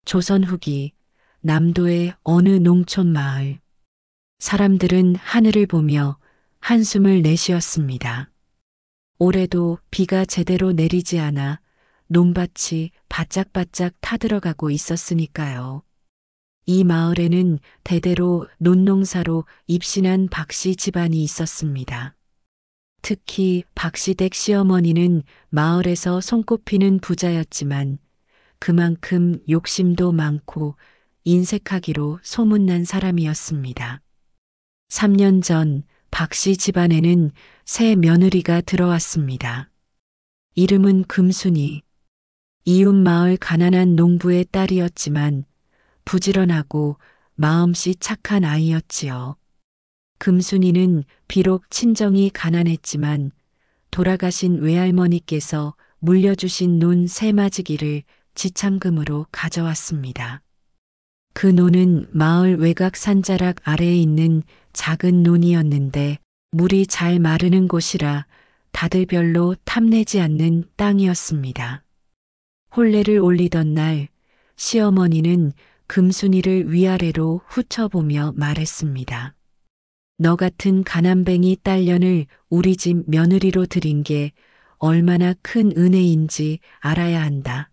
조선 후기 남도의 어느 농촌 마을. 사람들은 하늘을 보며 한숨을 내쉬었습니다. 올해도 비가 제대로 내리지 않아 논밭이 바짝바짝 타들어가고 있었으니까요. 이 마을에는 대대로 논농사로 입신한 박씨 집안이 있었습니다. 특히 박씨댁 시어머니는 마을에서 손꼽히는 부자였지만 그만큼 욕심도 많고 인색하기로 소문난 사람이었습니다. 3년 전 박씨 집안에는 새 며느리가 들어왔습니다. 이름은 금순이. 이웃 마을 가난한 농부의 딸이었지만 부지런하고 마음씨 착한 아이였지요. 금순이는 비록 친정이 가난했지만 돌아가신 외할머니께서 물려주신 논 세마지기를 지참금으로 가져왔습니다. 그 논은 마을 외곽 산자락 아래에 있는 작은 논이었는데 물이 잘 마르는 곳이라 다들 별로 탐내지 않는 땅이었습니다. 혼례를 올리던 날 시어머니는 금순이를 위아래로 훑어보며 말했습니다. 너 같은 가난뱅이 딸년을 우리 집 며느리로 들인 게 얼마나 큰 은혜인지 알아야 한다.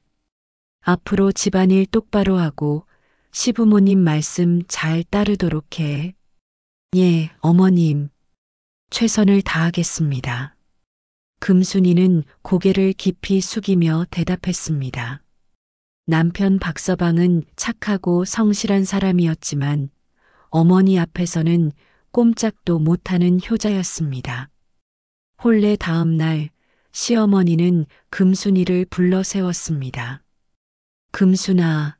앞으로 집안일 똑바로 하고 시부모님 말씀 잘 따르도록 해. 예, 어머님. 최선을 다하겠습니다. 금순이는 고개를 깊이 숙이며 대답했습니다. 남편 박서방은 착하고 성실한 사람이었지만 어머니 앞에서는 꼼짝도 못하는 효자였습니다. 혼례 다음 날 시어머니는 금순이를 불러 세웠습니다. 금순아,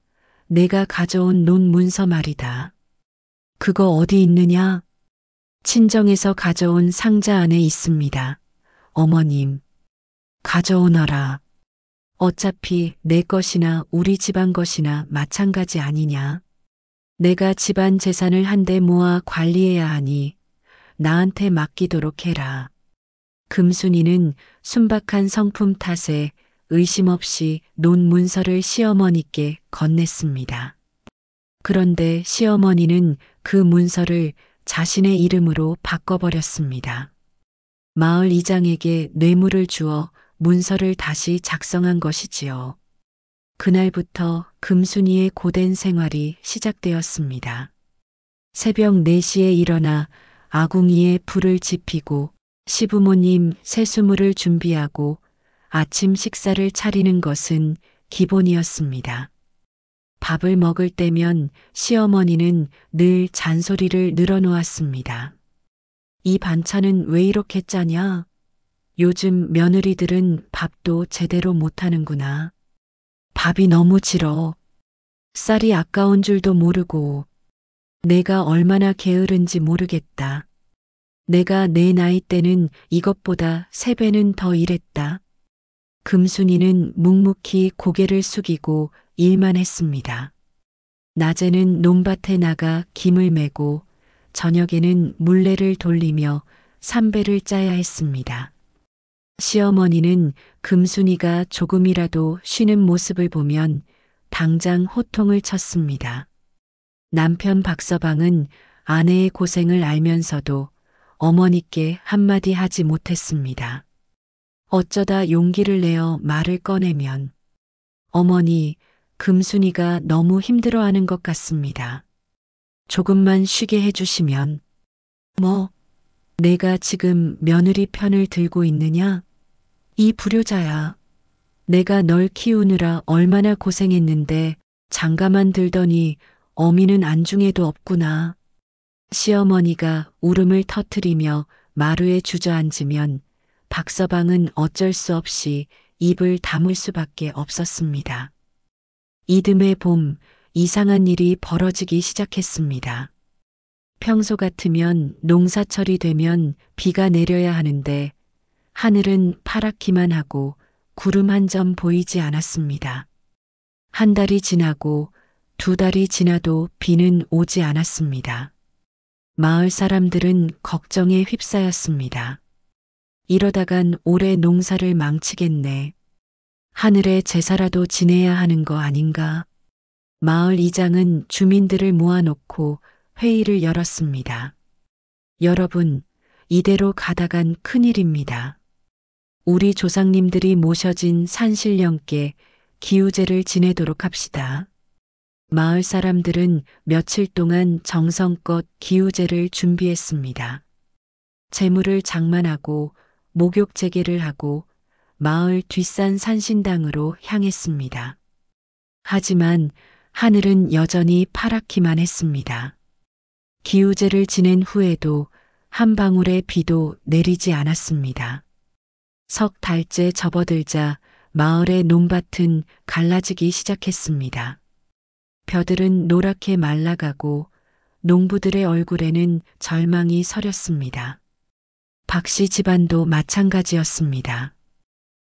내가 가져온 논 문서 말이다. 그거 어디 있느냐? 친정에서 가져온 상자 안에 있습니다. 어머님, 가져오너라. 어차피 내 것이나 우리 집안 것이나 마찬가지 아니냐. 내가 집안 재산을 한데 모아 관리해야 하니 나한테 맡기도록 해라. 금순이는 순박한 성품 탓에 의심 없이 논 문서를 시어머니께 건넸습니다. 그런데 시어머니는 그 문서를 자신의 이름으로 바꿔버렸습니다. 마을 이장에게 뇌물을 주어 문서를 다시 작성한 것이지요. 그날부터 금순이의 고된 생활이 시작되었습니다. 새벽 4시에 일어나 아궁이에 불을 지피고 시부모님 세수물을 준비하고 아침 식사를 차리는 것은 기본이었습니다. 밥을 먹을 때면 시어머니는 늘 잔소리를 늘어놓았습니다. 이 반찬은 왜 이렇게 짜냐? 요즘 며느리들은 밥도 제대로 못하는구나. 밥이 너무 질어. 쌀이 아까운 줄도 모르고 내가 얼마나 게으른지 모르겠다. 내가 내 나이 때는 이것보다 3배는 더 일했다. 금순이는 묵묵히 고개를 숙이고 일만 했습니다. 낮에는 논밭에 나가 김을 메고 저녁에는 물레를 돌리며 삼배를 짜야 했습니다. 시어머니는 금순이가 조금이라도 쉬는 모습을 보면 당장 호통을 쳤습니다. 남편 박서방은 아내의 고생을 알면서도 어머니께 한마디 하지 못했습니다. 어쩌다 용기를 내어 말을 꺼내면 어머니, 금순이가 너무 힘들어하는 것 같습니다. 조금만 쉬게 해주시면. 뭐, 내가 지금 며느리 편을 들고 있느냐? 이 불효자야. 내가 널 키우느라 얼마나 고생했는데 장가만 들더니 어미는 안중에도 없구나. 시어머니가 울음을 터뜨리며 마루에 주저앉으면 박서방은 어쩔 수 없이 입을 다물 수밖에 없었습니다. 이듬해 봄 이상한 일이 벌어지기 시작했습니다. 평소 같으면 농사철이 되면 비가 내려야 하는데 하늘은 파랗기만 하고 구름 한 점 보이지 않았습니다. 한 달이 지나고 2달이 지나도 비는 오지 않았습니다. 마을 사람들은 걱정에 휩싸였습니다. 이러다간 올해 농사를 망치겠네. 하늘에 제사라도 지내야 하는 거 아닌가? 마을 이장은 주민들을 모아놓고 회의를 열었습니다. 여러분, 이대로 가다간 큰일입니다. 우리 조상님들이 모셔진 산신령께 기우제를 지내도록 합시다. 마을 사람들은 며칠 동안 정성껏 기우제를 준비했습니다. 재물을 장만하고 목욕 재개를 하고 마을 뒷산 산신당으로 향했습니다. 하지만 하늘은 여전히 파랗기만 했습니다. 기우제를 지낸 후에도 한 방울의 비도 내리지 않았습니다. 석 달째 접어들자 마을의 논밭은 갈라지기 시작했습니다. 벼들은 노랗게 말라가고 농부들의 얼굴에는 절망이 서렸습니다. 박씨 집안도 마찬가지였습니다.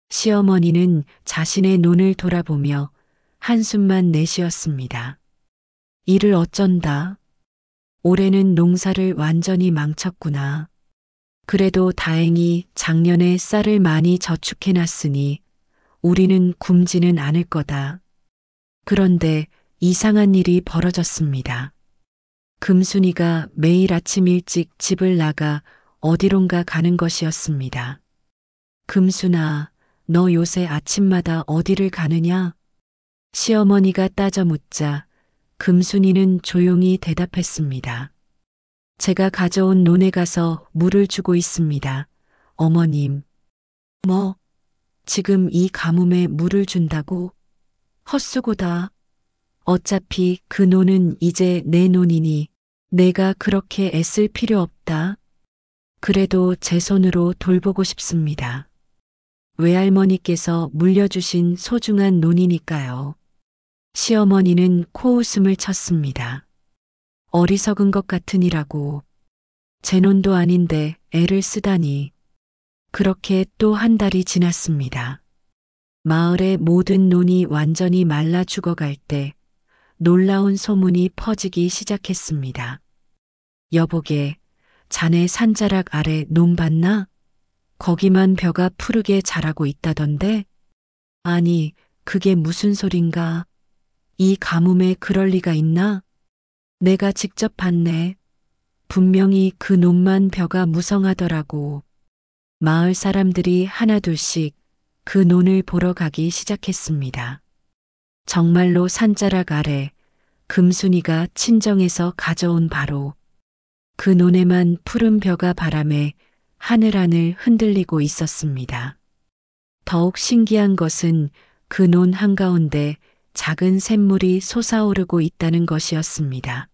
시어머니는 자신의 논을 돌아보며 한숨만 내쉬었습니다. 이를 어쩐다. 올해는 농사를 완전히 망쳤구나. 그래도 다행히 작년에 쌀을 많이 저축해놨으니 우리는 굶지는 않을 거다. 그런데 이상한 일이 벌어졌습니다. 금순이가 매일 아침 일찍 집을 나가 어디론가 가는 것이었습니다. 금순아, 너 요새 아침마다 어디를 가느냐? 시어머니가 따져 묻자 금순이는 조용히 대답했습니다. 제가 가져온 논에 가서 물을 주고 있습니다. 어머님. 뭐? 지금 이 가뭄에 물을 준다고? 헛수고다. 어차피 그 논은 이제 내 논이니 내가 그렇게 애쓸 필요 없다. 그래도 제 손으로 돌보고 싶습니다. 외할머니께서 물려주신 소중한 논이니까요. 시어머니는 코웃음을 쳤습니다. 어리석은 것 같으니라고. 제 논도 아닌데 애를 쓰다니. 그렇게 또 한 달이 지났습니다. 마을의 모든 논이 완전히 말라 죽어갈 때 놀라운 소문이 퍼지기 시작했습니다. 여보게, 자네 산자락 아래 논 봤나? 거기만 벼가 푸르게 자라고 있다던데? 아니, 그게 무슨 소린가? 이 가뭄에 그럴 리가 있나? 내가 직접 봤네. 분명히 그 논만 벼가 무성하더라고. 마을 사람들이 하나둘씩 그 논을 보러 가기 시작했습니다. 정말로 산자락 아래 금순이가 친정에서 가져온 바로 그 논에만 푸른 벼가 바람에 하늘하늘 흔들리고 있었습니다. 더욱 신기한 것은 그 논 한가운데 작은 샘물이 솟아오르고 있다는 것이었습니다.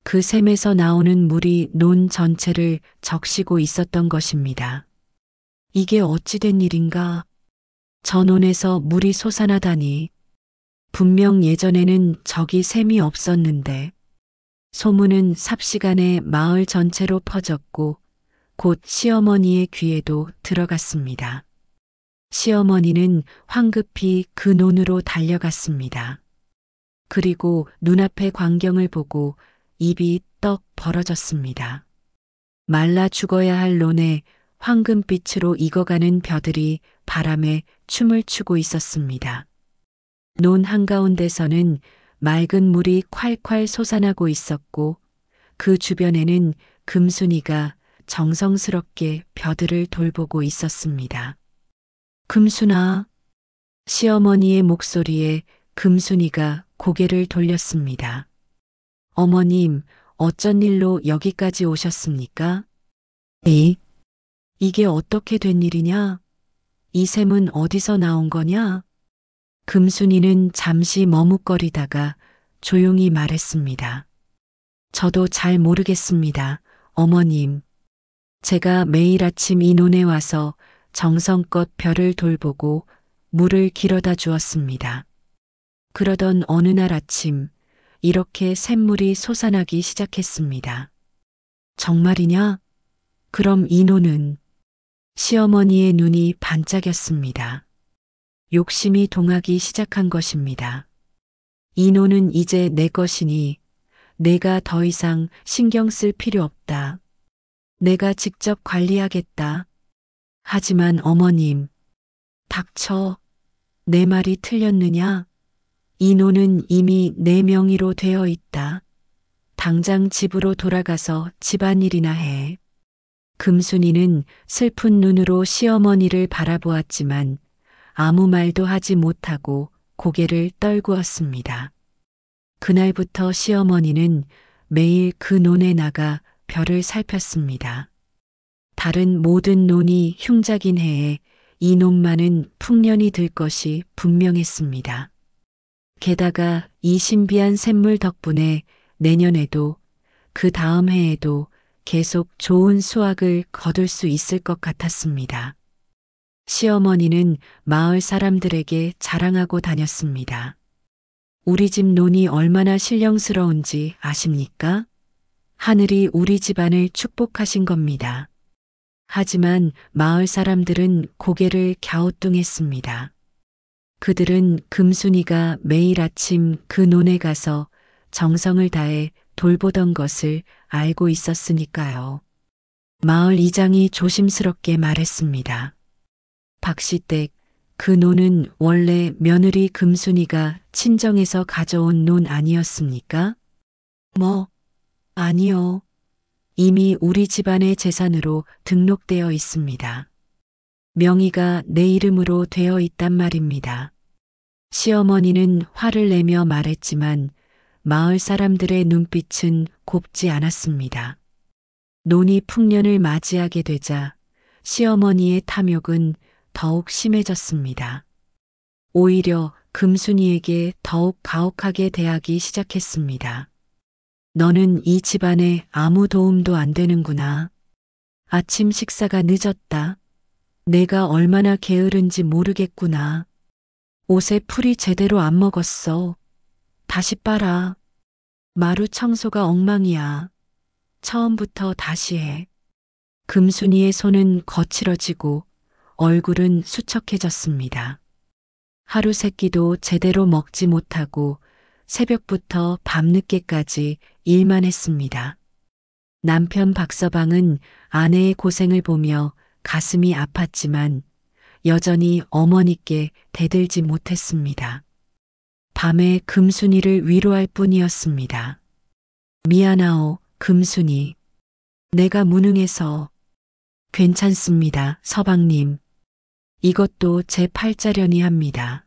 그 샘에서 나오는 물이 논 전체를 적시고 있었던 것입니다. 이게 어찌된 일인가? 저 논에서 물이 솟아나다니. 분명 예전에는 저기 샘이 없었는데. 소문은 삽시간에 마을 전체로 퍼졌고 곧 시어머니의 귀에도 들어갔습니다. 시어머니는 황급히 그 논으로 달려갔습니다. 그리고 눈앞의 광경을 보고 입이 떡 벌어졌습니다. 말라 죽어야 할 논에 황금빛으로 익어가는 벼들이 바람에 춤을 추고 있었습니다. 논 한가운데서는 맑은 물이 콸콸 솟아나고 있었고 그 주변에는 금순이가 정성스럽게 벼들을 돌보고 있었습니다. 금순아. 시어머니의 목소리에 금순이가 고개를 돌렸습니다. 어머님, 어쩐 일로 여기까지 오셨습니까? 이게 어떻게 된 일이냐? 이 샘은 어디서 나온 거냐? 금순이는 잠시 머뭇거리다가 조용히 말했습니다. 저도 잘 모르겠습니다, 어머님. 제가 매일 아침 이 논에 와서 정성껏 벼를 돌보고 물을 길어다 주었습니다. 그러던 어느 날 아침 이렇게 샘물이 솟아나기 시작했습니다. 정말이냐? 그럼 이 논은? 시어머니의 눈이 반짝였습니다. 욕심이 동하기 시작한 것입니다. 이 논은 이제 내 것이니 내가 더 이상 신경 쓸 필요 없다. 내가 직접 관리하겠다. 하지만 어머님, 닥쳐. 내 말이 틀렸느냐? 이 논은 이미 내 명의로 되어 있다. 당장 집으로 돌아가서 집안일이나 해. 금순이는 슬픈 눈으로 시어머니를 바라보았지만 아무 말도 하지 못하고 고개를 떨구었습니다. 그날부터 시어머니는 매일 그 논에 나가 별을 살폈습니다. 다른 모든 논이 흉작인 해에 이 논만은 풍년이 들 것이 분명했습니다. 게다가 이 신비한 샘물 덕분에 내년에도 그 다음 해에도 계속 좋은 수확을 거둘 수 있을 것 같았습니다. 시어머니는 마을 사람들에게 자랑하고 다녔습니다. 우리 집 논이 얼마나 신령스러운지 아십니까? 하늘이 우리 집안을 축복하신 겁니다. 하지만 마을 사람들은 고개를 갸우뚱했습니다. 그들은 금순이가 매일 아침 그 논에 가서 정성을 다해 돌보던 것을 알고 있었으니까요. 마을 이장이 조심스럽게 말했습니다. 박시댁, 그 논은 원래 며느리 금순이가 친정에서 가져온 논 아니었습니까? 뭐, 아니요. 이미 우리 집안의 재산으로 등록되어 있습니다. 명의가 내 이름으로 되어 있단 말입니다. 시어머니는 화를 내며 말했지만 마을 사람들의 눈빛은 곱지 않았습니다. 논이 풍년을 맞이하게 되자 시어머니의 탐욕은 더욱 심해졌습니다. 오히려 금순이에게 더욱 가혹하게 대하기 시작했습니다. 너는 이 집안에 아무 도움도 안 되는구나. 아침 식사가 늦었다. 내가 얼마나 게으른지 모르겠구나. 옷에 풀이 제대로 안 먹었어. 다시 빨아. 마루 청소가 엉망이야. 처음부터 다시 해. 금순이의 손은 거칠어지고 얼굴은 수척해졌습니다. 하루 세끼도 제대로 먹지 못하고 새벽부터 밤늦게까지 일만 했습니다. 남편 박서방은 아내의 고생을 보며 가슴이 아팠지만 여전히 어머니께 대들지 못했습니다. 밤에 금순이를 위로할 뿐이었습니다. 미안하오, 금순이. 내가 무능해서. 괜찮습니다, 서방님. 이것도 제 팔자련이 합니다.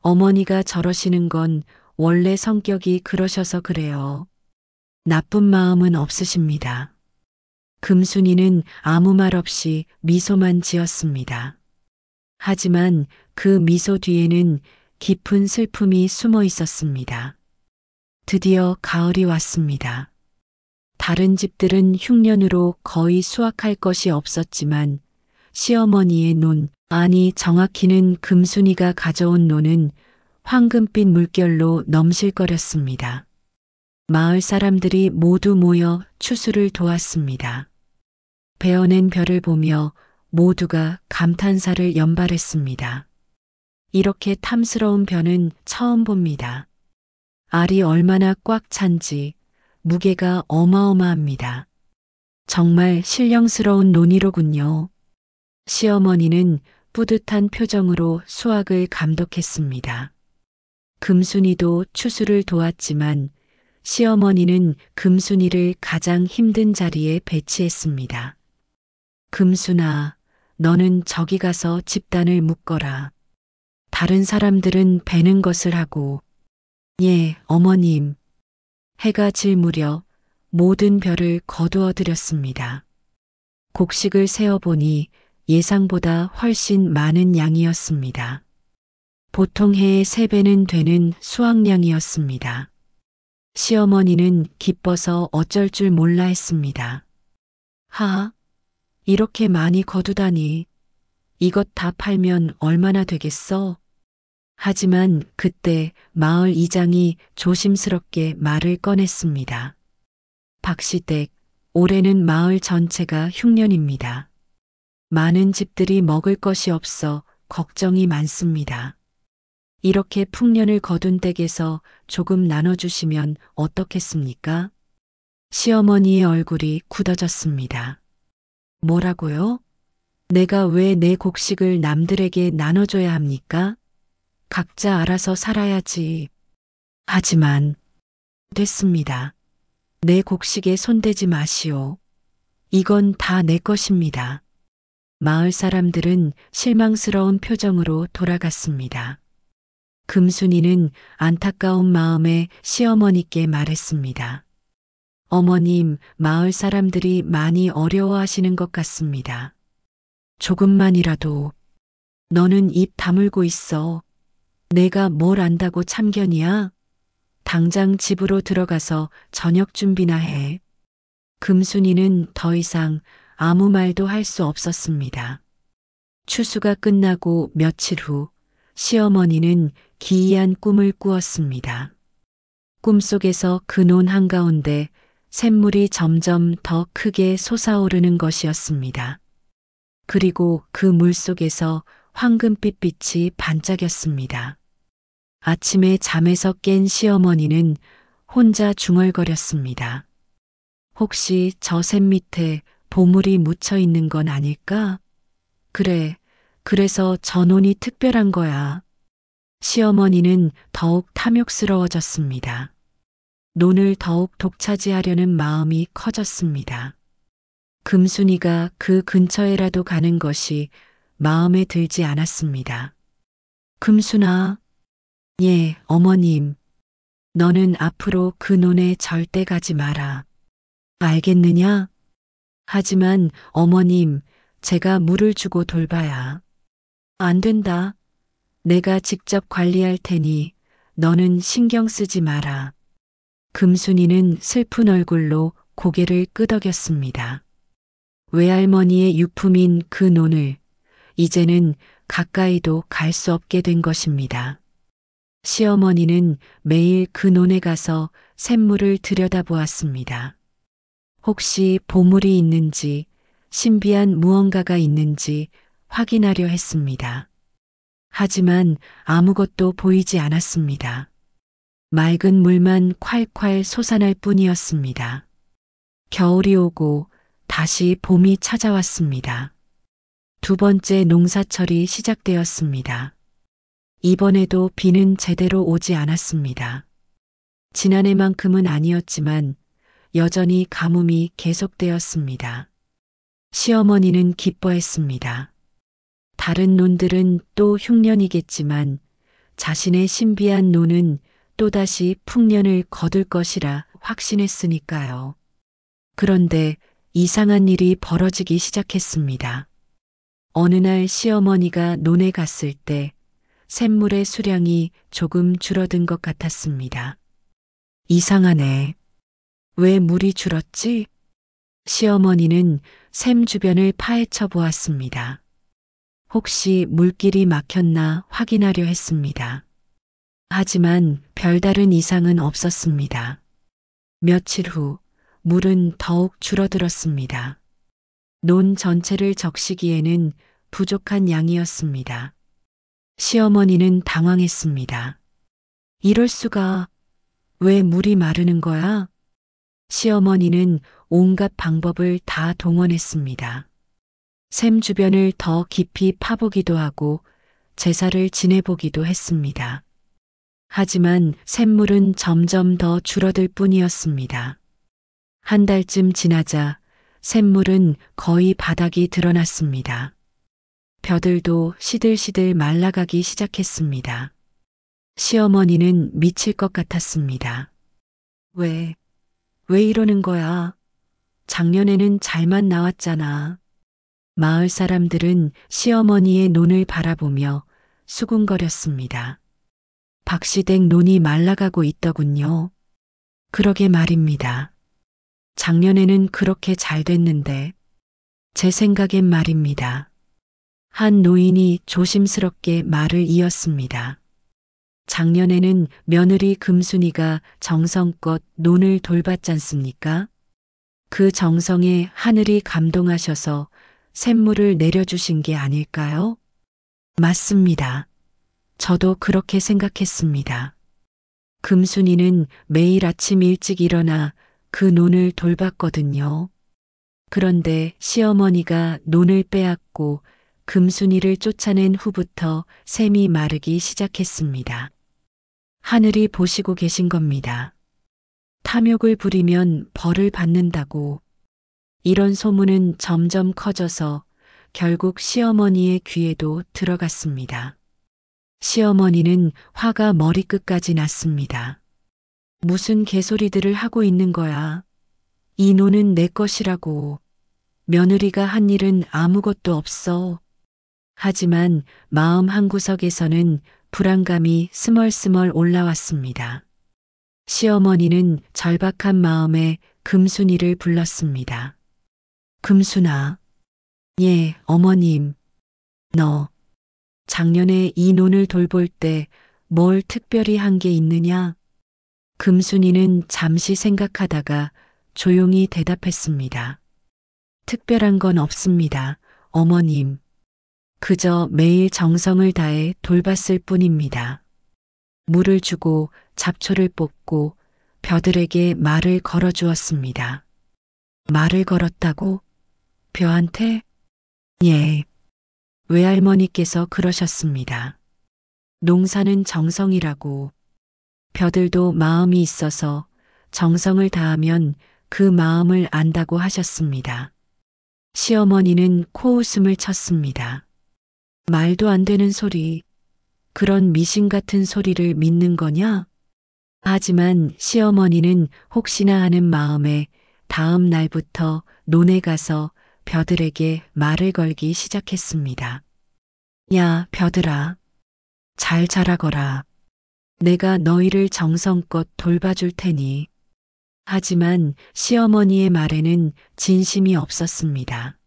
어머니가 저러시는 건 원래 성격이 그러셔서 그래요. 나쁜 마음은 없으십니다. 금순이는 아무 말 없이 미소만 지었습니다. 하지만 그 미소 뒤에는 깊은 슬픔이 숨어 있었습니다. 드디어 가을이 왔습니다. 다른 집들은 흉년으로 거의 수확할 것이 없었지만 시어머니의 논, 아니 정확히는 금순이가 가져온 논은 황금빛 물결로 넘실거렸습니다. 마을 사람들이 모두 모여 추수를 도왔습니다. 베어낸 별을 보며 모두가 감탄사를 연발했습니다. 이렇게 탐스러운 별은 처음 봅니다. 알이 얼마나 꽉 찬지 무게가 어마어마합니다. 정말 신령스러운 논이로군요. 시어머니는 뿌듯한 표정으로 수확을 감독했습니다. 금순이도 추수를 도왔지만 시어머니는 금순이를 가장 힘든 자리에 배치했습니다. 금순아, 너는 저기 가서 집단을 묶어라. 다른 사람들은 베는 것을 하고. 예, 어머님. 해가 질 무렵 모든 별을 거두어 드렸습니다. 곡식을 세어보니 예상보다 훨씬 많은 양이었습니다. 보통 해의 3배는 되는 수확량이었습니다. 시어머니는 기뻐서 어쩔 줄 몰라 했습니다. 하, 이렇게 많이 거두다니. 이것 다 팔면 얼마나 되겠어? 하지만 그때 마을 이장이 조심스럽게 말을 꺼냈습니다. 박시댁, 올해는 마을 전체가 흉년입니다. 많은 집들이 먹을 것이 없어 걱정이 많습니다. 이렇게 풍년을 거둔 댁에서 조금 나눠주시면 어떻겠습니까? 시어머니의 얼굴이 굳어졌습니다. 뭐라고요? 내가 왜 내 곡식을 남들에게 나눠줘야 합니까? 각자 알아서 살아야지. 하지만 됐습니다. 내 곡식에 손대지 마시오. 이건 다 내 것입니다. 마을 사람들은 실망스러운 표정으로 돌아갔습니다. 금순이는 안타까운 마음에 시어머니께 말했습니다. 어머님, 마을 사람들이 많이 어려워하시는 것 같습니다. 조금만이라도. 너는 입 다물고 있어. 내가 뭘 안다고 참견이야? 당장 집으로 들어가서 저녁 준비나 해. 금순이는 더 이상 아무 말도 할 수 없었습니다. 추수가 끝나고 며칠 후 시어머니는 기이한 꿈을 꾸었습니다. 꿈속에서 그 논 한가운데 샘물이 점점 더 크게 솟아오르는 것이었습니다. 그리고 그 물 속에서 황금빛 빛이 반짝였습니다. 아침에 잠에서 깬 시어머니는 혼자 중얼거렸습니다. 혹시 저 샘 밑에 보물이 묻혀 있는 건 아닐까? 그래, 그래서 저 논이 특별한 거야. 시어머니는 더욱 탐욕스러워졌습니다. 논을 더욱 독차지하려는 마음이 커졌습니다. 금순이가 그 근처에라도 가는 것이 마음에 들지 않았습니다. 금순아, 예, 어머님. 너는 앞으로 그 논에 절대 가지 마라. 알겠느냐? 하지만 어머님, 제가 물을 주고 돌봐야. 안 된다. 내가 직접 관리할 테니 너는 신경 쓰지 마라. 금순이는 슬픈 얼굴로 고개를 끄덕였습니다. 외할머니의 유품인 그 논을 이제는 가까이도 갈 수 없게 된 것입니다. 시어머니는 매일 그 논에 가서 샘물을 들여다보았습니다. 혹시 보물이 있는지, 신비한 무언가가 있는지 확인하려 했습니다. 하지만 아무것도 보이지 않았습니다. 맑은 물만 콸콸 솟아날 뿐이었습니다. 겨울이 오고 다시 봄이 찾아왔습니다. 두 번째 농사철이 시작되었습니다. 이번에도 비는 제대로 오지 않았습니다. 지난해만큼은 아니었지만 여전히 가뭄이 계속되었습니다. 시어머니는 기뻐했습니다. 다른 논들은 또 흉년이겠지만 자신의 신비한 논은 또다시 풍년을 거둘 것이라 확신했으니까요. 그런데 이상한 일이 벌어지기 시작했습니다. 어느 날 시어머니가 논에 갔을 때 샘물의 수량이 조금 줄어든 것 같았습니다. 이상하네. 왜 물이 줄었지? 시어머니는 샘 주변을 파헤쳐 보았습니다. 혹시 물길이 막혔나 확인하려 했습니다. 하지만 별다른 이상은 없었습니다. 며칠 후 물은 더욱 줄어들었습니다. 논 전체를 적시기에는 부족한 양이었습니다. 시어머니는 당황했습니다. 이럴 수가. 왜 물이 마르는 거야? 시어머니는 온갖 방법을 다 동원했습니다. 샘 주변을 더 깊이 파보기도 하고 제사를 지내보기도 했습니다. 하지만 샘물은 점점 더 줄어들 뿐이었습니다. 한 달쯤 지나자 샘물은 거의 바닥이 드러났습니다. 벼들도 시들시들 말라가기 시작했습니다. 시어머니는 미칠 것 같았습니다. 왜 이러는 거야? 작년에는 잘만 나왔잖아. 마을 사람들은 시어머니의 논을 바라보며 수군거렸습니다. 박시댁 논이 말라가고 있더군요. 그러게 말입니다. 작년에는 그렇게 잘 됐는데 제 생각엔 말입니다. 한 노인이 조심스럽게 말을 이었습니다. 작년에는 며느리 금순이가 정성껏 논을 돌봤잖습니까? 그 정성에 하늘이 감동하셔서 샘물을 내려주신 게 아닐까요? 맞습니다. 저도 그렇게 생각했습니다. 금순이는 매일 아침 일찍 일어나 그 논을 돌봤거든요. 그런데 시어머니가 논을 빼앗고 금순이를 쫓아낸 후부터 샘이 마르기 시작했습니다. 하늘이 보시고 계신 겁니다. 탐욕을 부리면 벌을 받는다고. 이런 소문은 점점 커져서 결국 시어머니의 귀에도 들어갔습니다. 시어머니는 화가 머리끝까지 났습니다. 무슨 개소리들을 하고 있는 거야. 이 노는 내 것이라고. 며느리가 한 일은 아무것도 없어. 하지만 마음 한구석에서는 불안감이 스멀스멀 올라왔습니다. 시어머니는 절박한 마음에 금순이를 불렀습니다. 금순아. 예, 어머님. 너 작년에 이 논을 돌볼 때 뭘 특별히 한 게 있느냐? 금순이는 잠시 생각하다가 조용히 대답했습니다. 특별한 건 없습니다, 어머님. 그저 매일 정성을 다해 돌봤을 뿐입니다. 물을 주고 잡초를 뽑고 벼들에게 말을 걸어주었습니다. 말을 걸었다고? 벼한테? 예. 외할머니께서 그러셨습니다. 농사는 정성이라고. 벼들도 마음이 있어서 정성을 다하면 그 마음을 안다고 하셨습니다. 시어머니는 코웃음을 쳤습니다. 말도 안 되는 소리. 그런 미신 같은 소리를 믿는 거냐? 하지만 시어머니는 혹시나 하는 마음에 다음 날부터 논에 가서 벼들에게 말을 걸기 시작했습니다. 야, 벼들아. 잘 자라거라. 내가 너희를 정성껏 돌봐줄 테니. 하지만 시어머니의 말에는 진심이 없었습니다.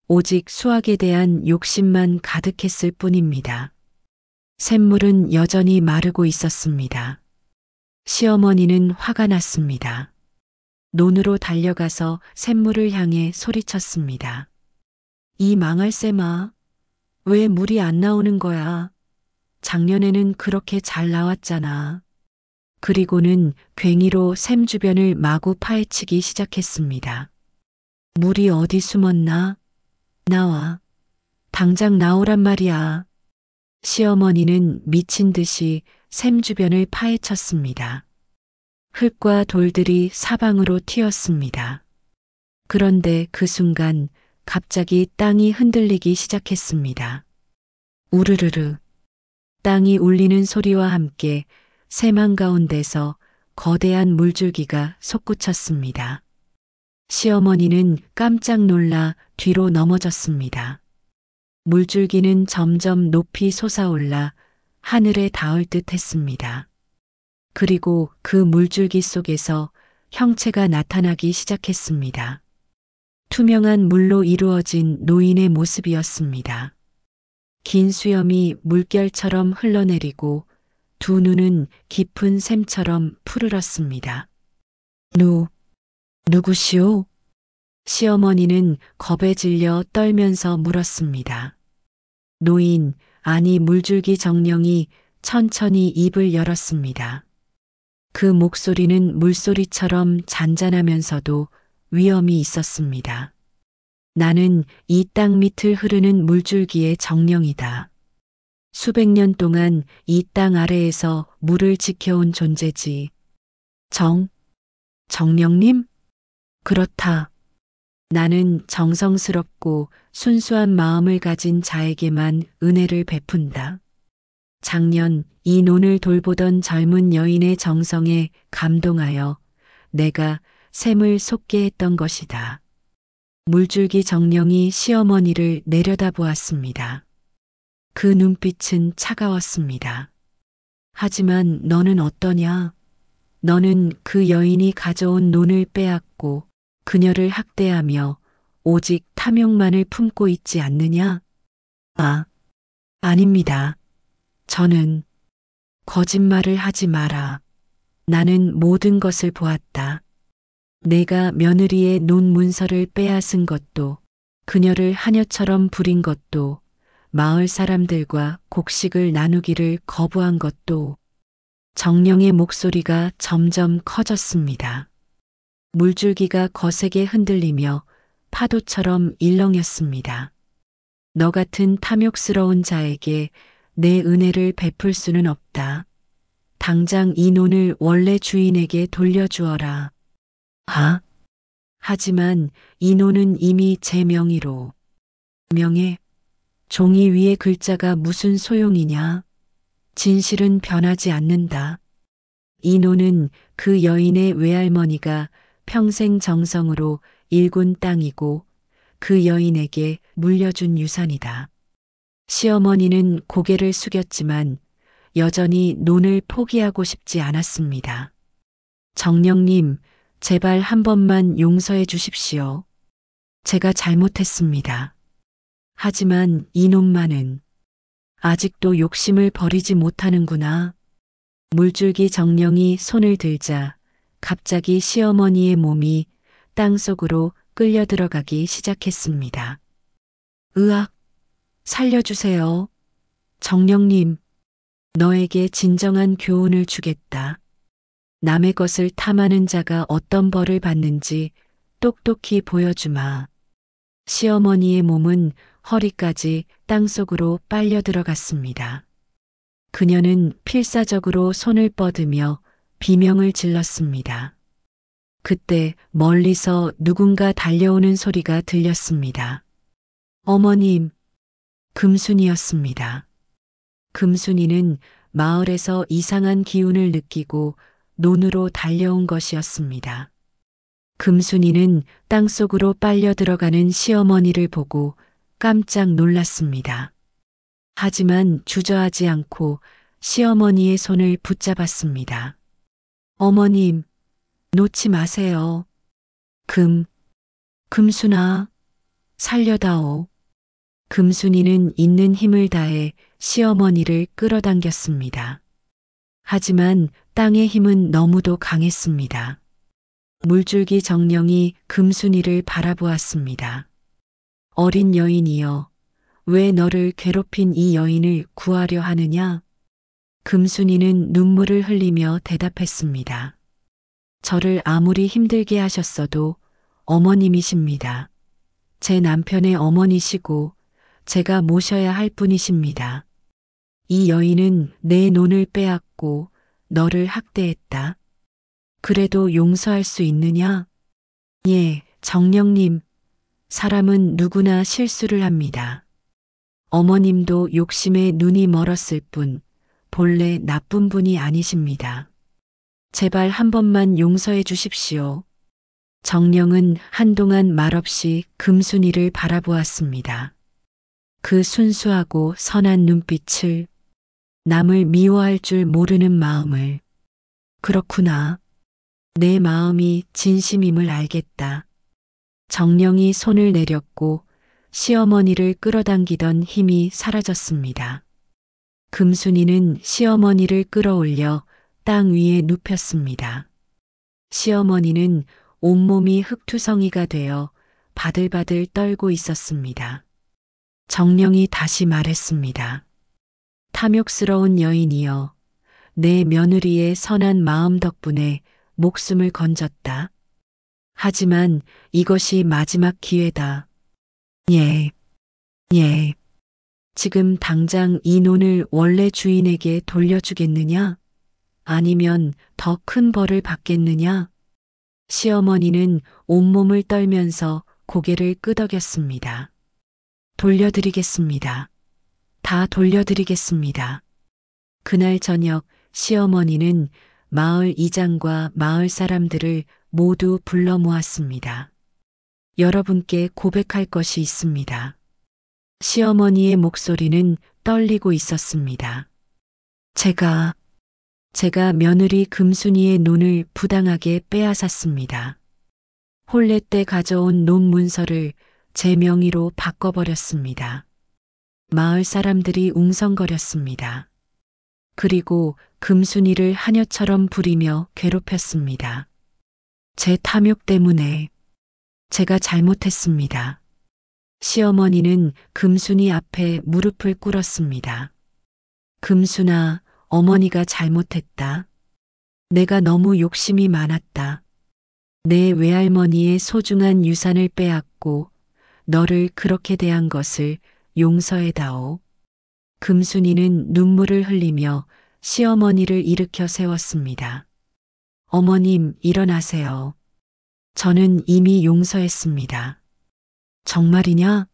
오직 수확에 대한 욕심만 가득했을 뿐입니다. 샘물은 여전히 마르고 있었습니다. 시어머니는 화가 났습니다. 논으로 달려가서 샘물을 향해 소리쳤습니다. 이 망할 샘아, 왜 물이 안 나오는 거야? 작년에는 그렇게 잘 나왔잖아. 그리고는 괭이로 샘 주변을 마구 파헤치기 시작했습니다. 물이 어디 숨었나? 나와. 당장 나오란 말이야. 시어머니는 미친 듯이 샘 주변을 파헤쳤습니다. 흙과 돌들이 사방으로 튀었습니다. 그런데 그 순간 갑자기 땅이 흔들리기 시작했습니다. 우르르르. 땅이 울리는 소리와 함께 샘 한가운데서 거대한 물줄기가 솟구쳤습니다. 시어머니는 깜짝 놀라 뒤로 넘어졌습니다. 물줄기는 점점 높이 솟아올라 하늘에 닿을 듯 했습니다. 그리고 그 물줄기 속에서 형체가 나타나기 시작했습니다. 투명한 물로 이루어진 노인의 모습이었습니다. 긴 수염이 물결처럼 흘러내리고 두 눈은 깊은 샘처럼 푸르렀습니다. 누구시오? 시어머니는 겁에 질려 떨면서 물었습니다. 노인, 아니 물줄기 정령이 천천히 입을 열었습니다. 그 목소리는 물소리처럼 잔잔하면서도 위엄이 있었습니다. 나는 이 땅 밑을 흐르는 물줄기의 정령이다. 수백 년 동안 이 땅 아래에서 물을 지켜온 존재지. 정령님? 그렇다. 나는 정성스럽고 순수한 마음을 가진 자에게만 은혜를 베푼다. 작년 이 논을 돌보던 젊은 여인의 정성에 감동하여 내가 샘을 솟게 했던 것이다. 물줄기 정령이 시어머니를 내려다보았습니다. 그 눈빛은 차가웠습니다. 하지만 너는 어떠냐? 너는 그 여인이 가져온 논을 빼앗고 그녀를 학대하며 오직 탐욕만을 품고 있지 않느냐? 아닙니다. 저는 거짓말을 하지 마라. 나는 모든 것을 보았다. 내가 며느리의 논 문서를 빼앗은 것도, 그녀를 하녀처럼 부린 것도, 마을 사람들과 곡식을 나누기를 거부한 것도. 정령의 목소리가 점점 커졌습니다. 물줄기가 거세게 흔들리며 파도처럼 일렁였습니다. 너 같은 탐욕스러운 자에게 내 은혜를 베풀 수는 없다. 당장 이 논을 원래 주인에게 돌려주어라. 아? 하지만 이 논은 이미 제 명의로. 명예? 종이 위에 글자가 무슨 소용이냐? 진실은 변하지 않는다. 이 논은 그 여인의 외할머니가 평생 정성으로 일군 땅이고 그 여인에게 물려준 유산이다. 시어머니는 고개를 숙였지만 여전히 논을 포기하고 싶지 않았습니다. 정령님, 제발 한 번만 용서해 주십시오. 제가 잘못했습니다. 하지만 이 논만은 아직도 욕심을 버리지 못하는구나. 물줄기 정령이 손을 들자 갑자기 시어머니의 몸이 땅속으로 끌려 들어가기 시작했습니다. 으악! 살려주세요. 정령님, 너에게 진정한 교훈을 주겠다. 남의 것을 탐하는 자가 어떤 벌을 받는지 똑똑히 보여주마. 시어머니의 몸은 허리까지 땅속으로 빨려 들어갔습니다. 그녀는 필사적으로 손을 뻗으며 비명을 질렀습니다. 그때 멀리서 누군가 달려오는 소리가 들렸습니다. 어머님, 금순이었습니다. 금순이는 마을에서 이상한 기운을 느끼고 논으로 달려온 것이었습니다. 금순이는 땅속으로 빨려 들어가는 시어머니를 보고 깜짝 놀랐습니다. 하지만 주저하지 않고 시어머니의 손을 붙잡았습니다. 어머님, 놓지 마세요. 금순아, 살려다오. 금순이는 있는 힘을 다해 시어머니를 끌어당겼습니다. 하지만 땅의 힘은 너무도 강했습니다. 물줄기 정령이 금순이를 바라보았습니다. 어린 여인이여, 왜 너를 괴롭힌 이 여인을 구하려 하느냐? 금순이는 눈물을 흘리며 대답했습니다. 저를 아무리 힘들게 하셨어도 어머님이십니다. 제 남편의 어머니시고 제가 모셔야 할 분이십니다. 이 여인은 내 논을 빼앗고 너를 학대했다. 그래도 용서할 수 있느냐? 예, 정령님. 사람은 누구나 실수를 합니다. 어머님도 욕심에 눈이 멀었을 뿐 본래 나쁜 분이 아니십니다. 제발 한 번만 용서해 주십시오. 정령은 한동안 말없이 금순이를 바라보았습니다. 그 순수하고 선한 눈빛을, 남을 미워할 줄 모르는 마음을. 그렇구나. 내 마음이 진심임을 알겠다. 정령이 손을 내렸고 시어머니를 끌어당기던 힘이 사라졌습니다. 금순이는 시어머니를 끌어올려 땅 위에 눕혔습니다. 시어머니는 온몸이 흙투성이가 되어 바들바들 떨고 있었습니다. 정령이 다시 말했습니다. 탐욕스러운 여인이여, 내 며느리의 선한 마음 덕분에 목숨을 건졌다. 하지만 이것이 마지막 기회다. 예. 지금 당장 이 논을 원래 주인에게 돌려주겠느냐? 아니면 더 큰 벌을 받겠느냐? 시어머니는 온몸을 떨면서 고개를 끄덕였습니다. 돌려드리겠습니다. 다 돌려드리겠습니다. 그날 저녁 시어머니는 마을 이장과 마을 사람들을 모두 불러 모았습니다. 여러분께 고백할 것이 있습니다. 시어머니의 목소리는 떨리고 있었습니다. 제가 며느리 금순이의 논을 부당하게 빼앗았습니다. 혼례 때 가져온 논 문서를 제 명의로 바꿔버렸습니다. 마을 사람들이 웅성거렸습니다. 그리고 금순이를 하녀처럼 부리며 괴롭혔습니다. 제 탐욕 때문에 제가 잘못했습니다. 시어머니는 금순이 앞에 무릎을 꿇었습니다. 금순아, 어머니가 잘못했다. 내가 너무 욕심이 많았다. 내 외할머니의 소중한 유산을 빼앗고 너를 그렇게 대한 것을 용서해다오. 금순이는 눈물을 흘리며 시어머니를 일으켜 세웠습니다. 어머님, 일어나세요. 저는 이미 용서했습니다. 정말이냐?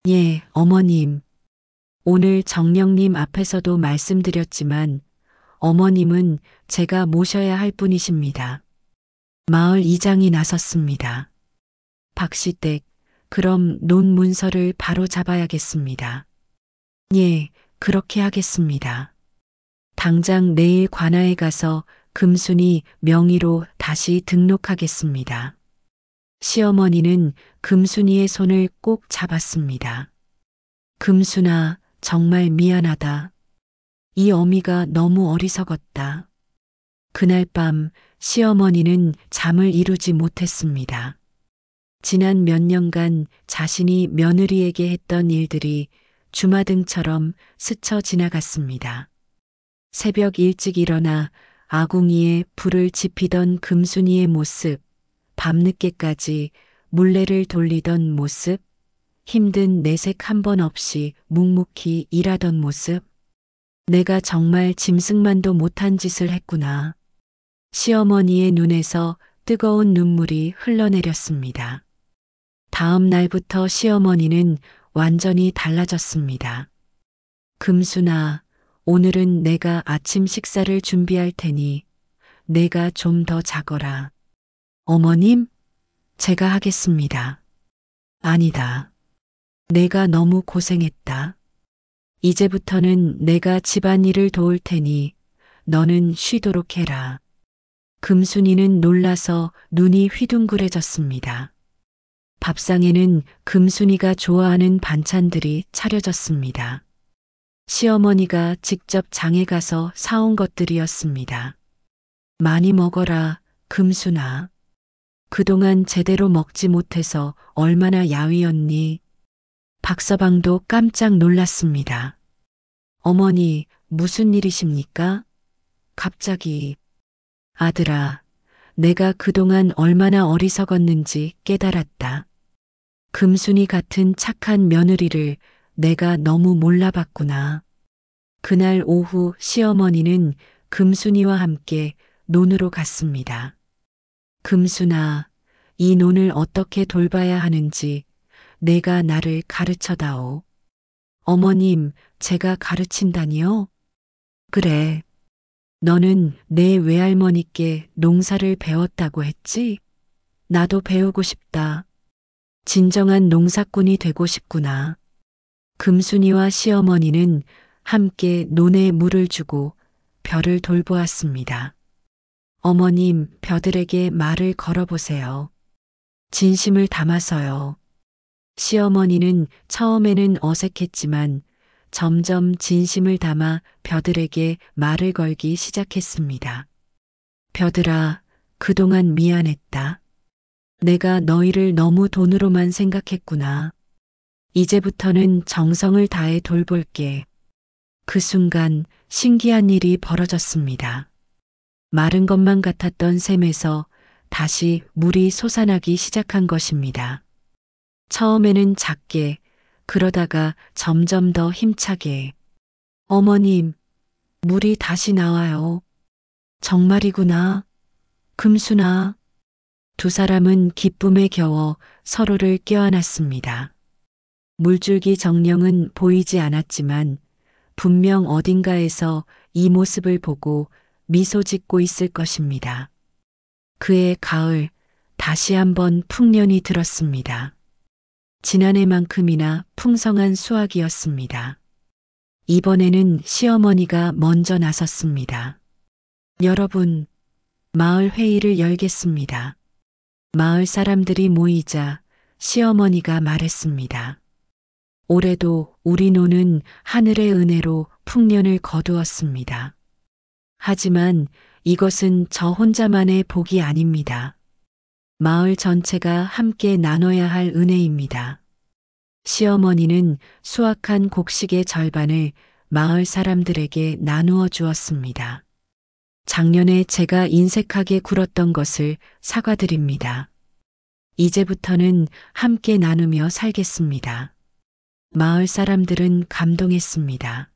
예, 어머님. 오늘 정령님 앞에서도 말씀드렸지만 어머님은 제가 모셔야 할 분이십니다. 마을 이장이 나섰습니다. 박시댁, 그럼 논 문서를 바로 잡아야겠습니다. 예, 그렇게 하겠습니다. 당장 내일 관아에 가서 금순이 명의로 다시 등록하겠습니다. 시어머니는 금순이의 손을 꼭 잡았습니다. 금순아, 정말 미안하다. 이 어미가 너무 어리석었다. 그날 밤 시어머니는 잠을 이루지 못했습니다. 지난 몇 년간 자신이 며느리에게 했던 일들이 주마등처럼 스쳐 지나갔습니다. 새벽 일찍 일어나 아궁이에 불을 지피던 금순이의 모습, 밤늦게까지 물레를 돌리던 모습, 힘든 내색 한 번 없이 묵묵히 일하던 모습. 내가 정말 짐승만도 못한 짓을 했구나. 시어머니의 눈에서 뜨거운 눈물이 흘러내렸습니다. 다음 날부터 시어머니는 완전히 달라졌습니다. 금순아, 오늘은 내가 아침 식사를 준비할 테니 내가 좀 더 자거라. 어머님, 제가 하겠습니다. 아니다. 내가 너무 고생했다. 이제부터는 내가 집안일을 도울 테니 너는 쉬도록 해라. 금순이는 놀라서 눈이 휘둥그레졌습니다. 밥상에는 금순이가 좋아하는 반찬들이 차려졌습니다. 시어머니가 직접 장에 가서 사온 것들이었습니다. 많이 먹어라, 금순아. 그동안 제대로 먹지 못해서 얼마나 야위었니? 박서방도 깜짝 놀랐습니다. 어머니, 무슨 일이십니까? 갑자기. 아들아, 내가 그동안 얼마나 어리석었는지 깨달았다. 금순이 같은 착한 며느리를 내가 너무 몰라봤구나. 그날 오후 시어머니는 금순이와 함께 논으로 갔습니다. 금순아, 이 논을 어떻게 돌봐야 하는지 내가 나를 가르쳐다오. 어머님, 제가 가르친다니요? 그래. 너는 내 외할머니께 농사를 배웠다고 했지? 나도 배우고 싶다. 진정한 농사꾼이 되고 싶구나. 금순이와 시어머니는 함께 논에 물을 주고 벼를 돌보았습니다. 어머님, 벼들에게 말을 걸어보세요. 진심을 담아서요. 시어머니는 처음에는 어색했지만 점점 진심을 담아 벼들에게 말을 걸기 시작했습니다. 벼들아, 그동안 미안했다. 내가 너희를 너무 돈으로만 생각했구나. 이제부터는 정성을 다해 돌볼게. 그 순간 신기한 일이 벌어졌습니다. 마른 것만 같았던 샘에서 다시 물이 솟아나기 시작한 것입니다. 처음에는 작게, 그러다가 점점 더 힘차게. 어머님, 물이 다시 나와요. 정말이구나. 금순아. 두 사람은 기쁨에 겨워 서로를 껴안았습니다. 물줄기 정령은 보이지 않았지만 분명 어딘가에서 이 모습을 보고 미소 짓고 있을 것입니다. 그해 가을 다시 한번 풍년이 들었습니다. 지난해만큼이나 풍성한 수확이었습니다. 이번에는 시어머니가 먼저 나섰습니다. 여러분, 마을 회의를 열겠습니다. 마을 사람들이 모이자 시어머니가 말했습니다. 올해도 우리 노는 하늘의 은혜로 풍년을 거두었습니다. 하지만 이것은 저 혼자만의 복이 아닙니다. 마을 전체가 함께 나눠야 할 은혜입니다. 시어머니는 수확한 곡식의 절반을 마을 사람들에게 나누어 주었습니다. 작년에 제가 인색하게 굴었던 것을 사과드립니다. 이제부터는 함께 나누며 살겠습니다. 마을 사람들은 감동했습니다.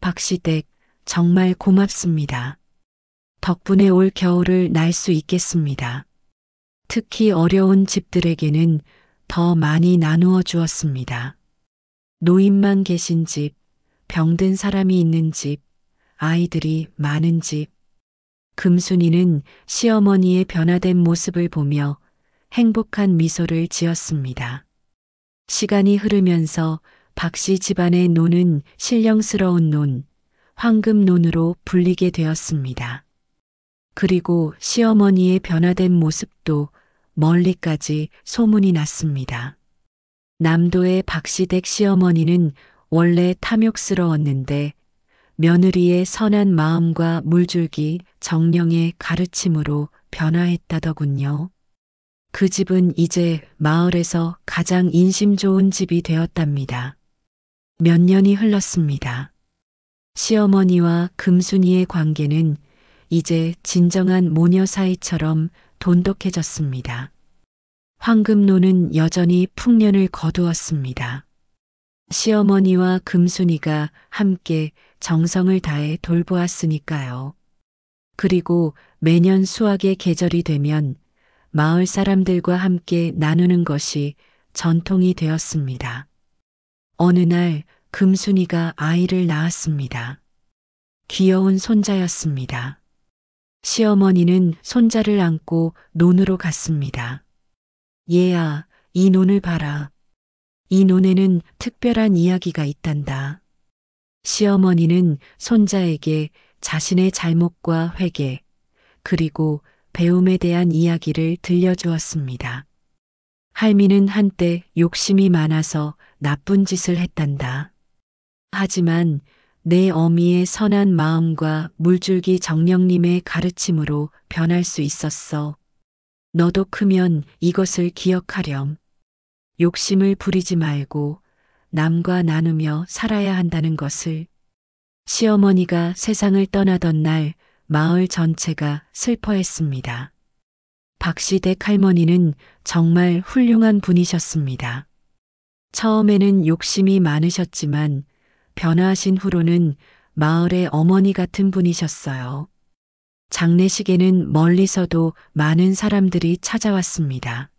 박시댁, 정말 고맙습니다. 덕분에 올 겨울을 날 수 있겠습니다. 특히 어려운 집들에게는 더 많이 나누어 주었습니다. 노인만 계신 집, 병든 사람이 있는 집, 아이들이 많은 집. 금순이는 시어머니의 변화된 모습을 보며 행복한 미소를 지었습니다. 시간이 흐르면서 박씨 집안의 논은 신령스러운 논, 황금논으로 불리게 되었습니다. 그리고 시어머니의 변화된 모습도 멀리까지 소문이 났습니다. 남도의 박시댁 시어머니는 원래 탐욕스러웠는데 며느리의 선한 마음과 물줄기 정령의 가르침으로 변화했다더군요. 그 집은 이제 마을에서 가장 인심 좋은 집이 되었답니다. 몇 년이 흘렀습니다. 시어머니와 금순이의 관계는 이제 진정한 모녀 사이처럼 돈독해졌습니다. 황금노는 여전히 풍년을 거두었습니다. 시어머니와 금순이가 함께 정성을 다해 돌보았으니까요. 그리고 매년 수확의 계절이 되면 마을 사람들과 함께 나누는 것이 전통이 되었습니다. 어느 날 금순이가 아이를 낳았습니다. 귀여운 손자였습니다. 시어머니는 손자를 안고 논으로 갔습니다. 얘야, 이 논을 봐라. 이 논에는 특별한 이야기가 있단다. 시어머니는 손자에게 자신의 잘못과 회개, 그리고 배움에 대한 이야기를 들려주었습니다. 할미는 한때 욕심이 많아서 나쁜 짓을 했단다. 하지만 내 어미의 선한 마음과 물줄기 정령님의 가르침으로 변할 수 있었어. 너도 크면 이것을 기억하렴. 욕심을 부리지 말고 남과 나누며 살아야 한다는 것을. 시어머니가 세상을 떠나던 날 마을 전체가 슬퍼했습니다. 박시댁 할머니는 정말 훌륭한 분이셨습니다. 처음에는 욕심이 많으셨지만 변화하신 후로는 마을의 어머니 같은 분이셨어요. 장례식에는 멀리서도 많은 사람들이 찾아왔습니다.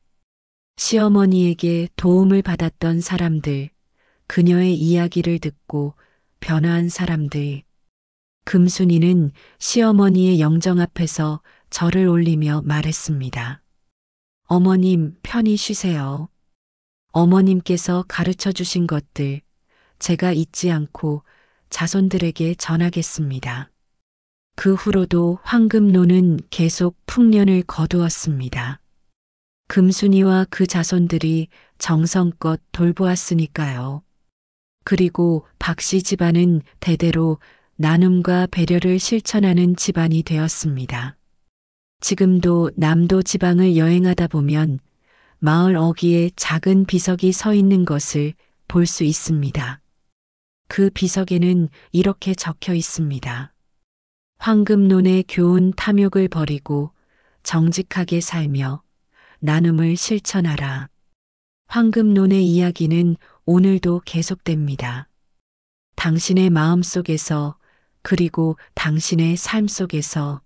시어머니에게 도움을 받았던 사람들, 그녀의 이야기를 듣고 변화한 사람들. 금순이는 시어머니의 영정 앞에서 절을 올리며 말했습니다. 어머님, 편히 쉬세요. 어머님께서 가르쳐 주신 것들 제가 잊지 않고 자손들에게 전하겠습니다. 그 후로도 황금노는 계속 풍년을 거두었습니다. 금순이와 그 자손들이 정성껏 돌보았으니까요. 그리고 박씨 집안은 대대로 나눔과 배려를 실천하는 집안이 되었습니다. 지금도 남도 지방을 여행하다 보면 마을 어귀에 작은 비석이 서 있는 것을 볼 수 있습니다. 그 비석에는 이렇게 적혀 있습니다. 황금논의 교훈 탐욕을 버리고 정직하게 살며 나눔을 실천하라. 황금논의 이야기는 오늘도 계속됩니다. 당신의 마음 속에서 그리고 당신의 삶 속에서